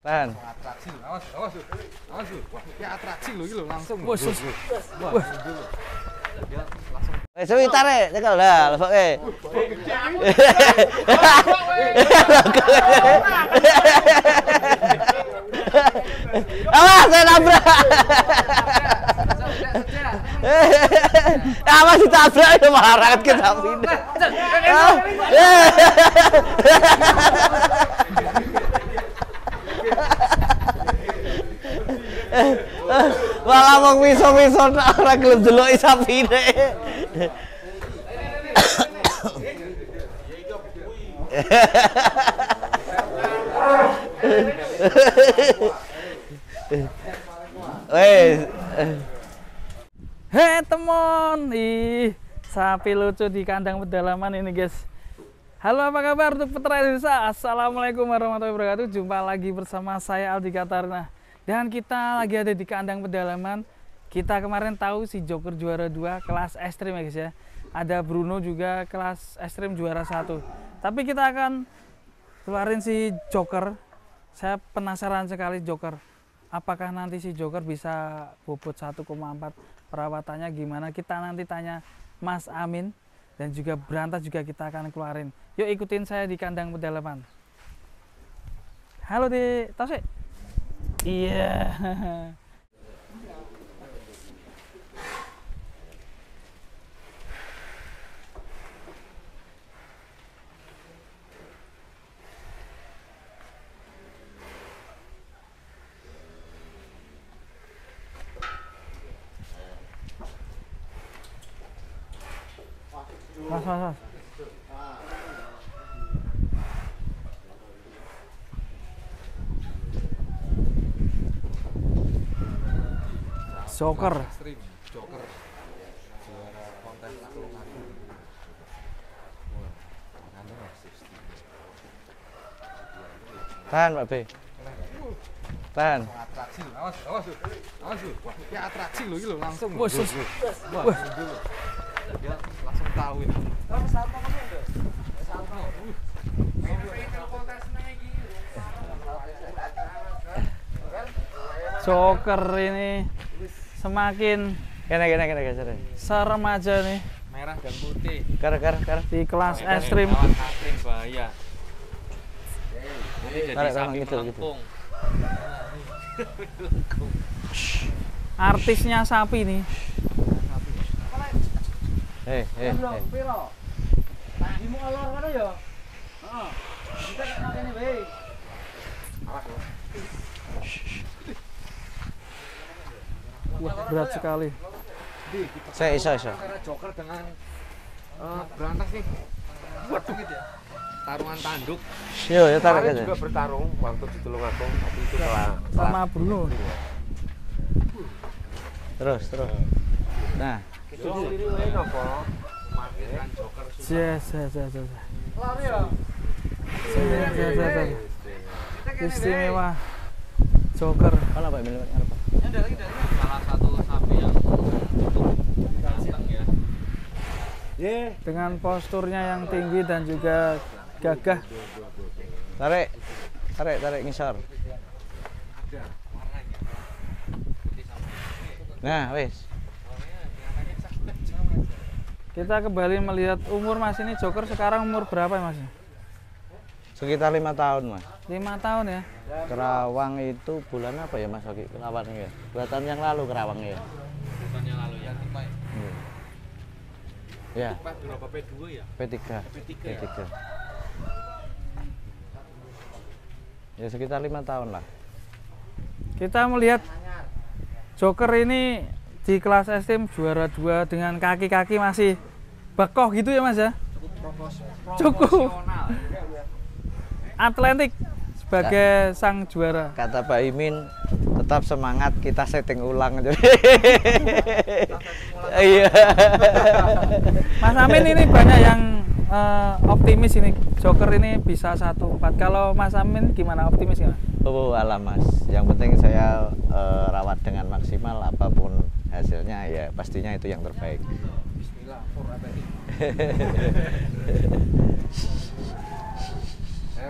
Tahan. Atraksi loh, awas, awas loh. Awas loh. Wah, ini atraksi loh, ini loh langsung. Wah, sus. Wah, dia langsung. Sebentar ya, cekal dah, lebok ke. Awas, saya nabrak. Awas ditabrak ya marah kita pindah. Malah mau miso-miso ora gelem deloki sapine. Hei teman, sapi lucu di kandang pedalaman ini guys. Halo, apa kabar untuk Peternak Indonesia? Assalamualaikum warahmatullahi wabarakatuh. Jumpa lagi bersama saya Aldi Katarna. Dan kita lagi ada di kandang pedalaman. Kita kemarin tahu si Joker juara 2 kelas ekstrim ya guys ya. Ada Bruno juga kelas ekstrim juara 1. Tapi kita akan keluarin si Joker. Saya penasaran sekali Joker. Apakah nanti si Joker bisa bobot 1,4? Perawatannya gimana? Kita nanti tanya Mas Amin. Dan juga berantas juga kita akan keluarin. Yuk ikutin saya di kandang pedalaman. Halo di Tausik. Iya. Mas. Joker. Ekstrim, Joker. Juara kontes takluk aku. Wah, anu Tahan, Pak B. Tahan. atraksi loh, awas, awas loh. Awas loh. Wah, ini atraksi loh, ini loh langsung. Wah, sus. Wah, dulu. Dia langsung tahu ini. Joker ini semakin Kena. serem aja nih Merah dan putih. Kar. di kelas ekstrim. Lawan ekstrim bahaya. Ini jadi Tarik tangan sapi gitu. melengkung. Artisnya sapi nih. Wah, berat sekali. Saya iso. Antara Joker dengan berantas nih. Waduh gitu ya. Taruhan tanduk. Yo, ya tarik Kemarin aja. juga bertarung waktu di Tulungagung, tapi itu kalah. Sama Bruno. Terus. Nah, Itu ini nopo? Kan Joker Istimewa Joker. kalau Pak Mil apa? salah satu sapi yang ganteng ya. Dengan posturnya yang tinggi dan juga gagah. Tarik ngisor. Nah, wis. Kita kembali melihat umur Mas ini. Joker sekarang umur berapa Mas? Sekitar 5 tahun, Mas. 5 tahun ya. Kerawang itu bulan apa ya, Mas Oki? Kerawangnya ya. 2 tahun yang lalu kerawangnya ya. Bukannya lalu ya. Ya, Berapa P2 ya? P3. Ya sekitar 5 tahun lah. Kita melihat Joker ini di kelas ekstrim juara 2 dengan kaki-kaki masih bakoh gitu ya Mas ya. Cukup atletik sebagai sang juara. Kata Pak Imin, tetap semangat, kita setting ulang. Iya. Mas Amin ini banyak yang optimis ini Joker ini bisa 1,4. Kalau Mas Amin gimana, optimis nggak? Oh alah Mas, yang penting saya rawat dengan maksimal, apapun hasilnya ya pastinya itu yang terbaik. Bismillah, for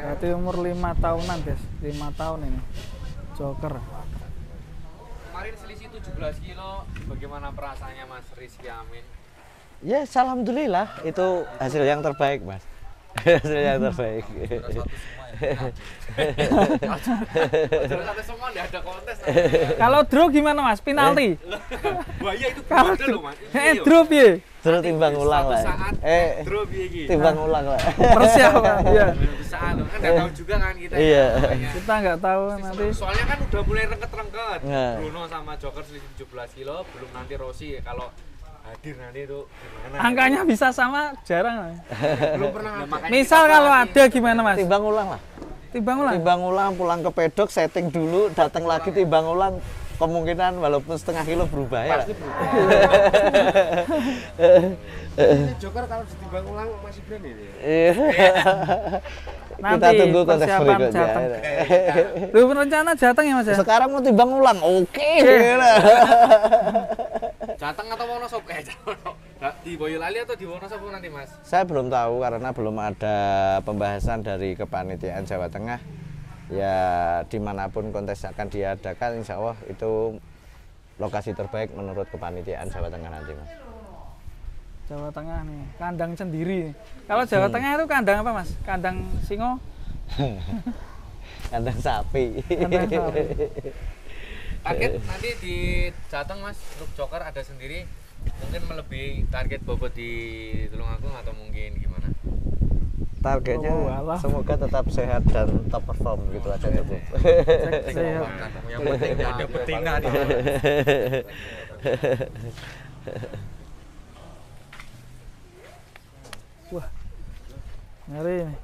Berarti umur 5 tahunan, guys. 5 tahun ini. Joker. Kemarin selisih 17 kilo, bagaimana perasaannya Mas Rizky Amin? Ya, alhamdulillah itu hasil yang terbaik, Mas. Hasil yang terbaik. Ada semua enggak ada kontes. Kalau draw gimana, Mas? Penalti. Wah, iya itu Kalau ada loh, Mas. draw piye? Terus timbang ulang lah. Drop iki. Timbang ulang lah. Persiapan. Iya. Saat kan enggak tahu juga kan kita. Iya. Kita nggak tahu nanti. Soalnya kan udah mulai rengket-rengket. Nah. Bruno sama Joker selisih 17 kilo, belum nanti Rossi kalau hadir nanti itu gimana? Angkanya bisa sama, jarang. belum pernah ada. Misal kalau ada gimana, Mas? Timbang ulang lah. Timbang ulang. Timbang ulang, pulang ke pedok, setting dulu, datang lagi timbang ulang. Kemungkinan walaupun setengah kilo berubah ya. Pasti berubah. Joker kalau ditimbang ulang masih berani ya? Iya. Nanti Kita tunggu kontes persiapan berikutnya. Jateng. Lu rencana Jateng ya, Mas ya? Sekarang mau timbang ulang, oke. Jateng atau Wonosobo? Di Boyolali atau di Wonosobo nanti, Mas? Saya belum tahu karena belum ada pembahasan dari kepanitiaan Jawa Tengah. Ya dimanapun kontes akan diadakan, insya Allah itu lokasi terbaik menurut kepanitiaan Jawa Tengah nanti, Mas. Jawa Tengah nih, kandang sendiri. Kalau Jawa Tengah itu kandang apa, Mas? Kandang singo? Kandang sapi. Kandang sapi. Target nanti di Jateng, Mas, untuk Joker ada sendiri, mungkin melebihi target bobot di Tulungagung atau mungkin gimana? Targetnya Oh, alah. semoga tetap sehat dan top perform gitu aja cukup. Sehat. Yang penting ada betina di Wah, ngeri nih.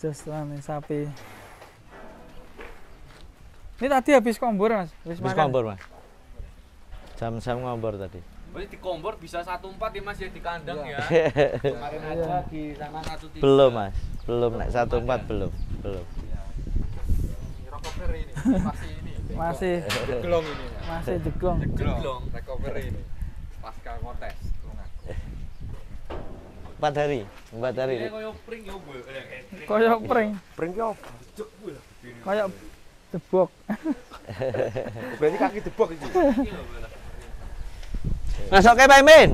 Just nih sapi. Ini tadi habis kombur, Mas? Habis makan? ngombor, Mas. Jam-jam ngombor tadi. Berarti di kompor bisa 1/4 ya, Mas, ya di kandang ya. Kemarin aja di sana 1/3. Belum, Mas. Belum naik 1/4 belum. Belum. Recovery ini masih ini. Masih Gelong ini. masih jegong. Gelong recovery ini. Pasca kontes. 4 hari. 4 hari. Ini koyo pring yo, Bu. Koyok pring, Pring ki opo? koyok debok. Berarti kaki debok iki. Masuk ke Pak Imin.